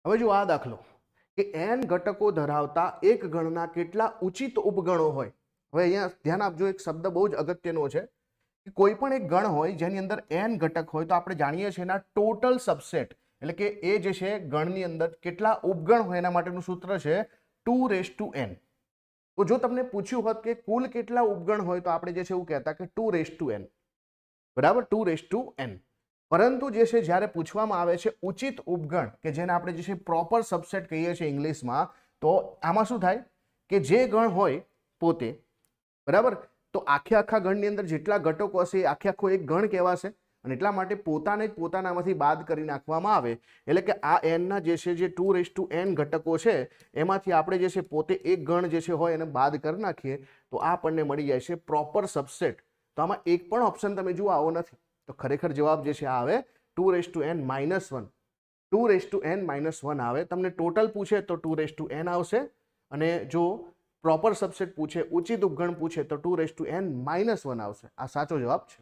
હવે જો આ દાખલો કે n ઘટકો ધરાવતા એક ગણના કેટલા ઉચિત ઉપગણો હોય. હવે અહીંયા ધ્યાન આપજો, એક શબ્દ બહુ જ અગત્યનો છે કે કોઈ પણ એક ગણ હોય જેની અંદર n ઘટક હોય તો આપણે જાણીએ છીએ એના ટોટલ સબસેટ એટલે કે એ જે છે ગણની અંદર કેટલા ઉપગણ હોય એના માટેનું સૂત્ર છે 2n. તો જો તમને પૂછ્યું હોત કે કુલ કેટલા ઉપગણ હોય તો આપણે જે છે એવું કહેતા કે 2n, બરાબર, 2n. પરંતુ જે છે જ્યારે પૂછવામાં આવે છે ઉચિત ઉપગણ કે જેને આપણે જે છે પ્રોપર સબસેટ કહીએ છીએ ઇંગ્લિશમાં, તો આમાં શું થાય કે જે ગણ હોય પોતે, બરાબર, તો આખા ગણની અંદર જેટલા ઘટકો હશે એ આખો એક ગણ કહેવાશે અને એટલા માટે પોતાને જ પોતાનામાંથી બાદ કરી નાખવામાં આવે. એટલે કે આ n ના જે છે જે 2n ઘટકો છે એમાંથી આપણે જે છે પોતે એક ગણ જે છે હોય એને બાદ કરી નાખીએ તો આ આપણને મળી જાય છે પ્રોપર સબસેટ. તો આમાં એક પણ ઓપ્શન તમે જુઓ આવો નથી, તો ખરેખર જવાબ જે છે આ આવે 2n -1. 2n -1 આવે. તમને ટોટલ પૂછે તો 2n આવશે અને જો પ્રોપર સબસેટ પૂછે, ઉચિત ઉપગણ પૂછે તો 2n -1 આવશે. આ સાચો જવાબ છે.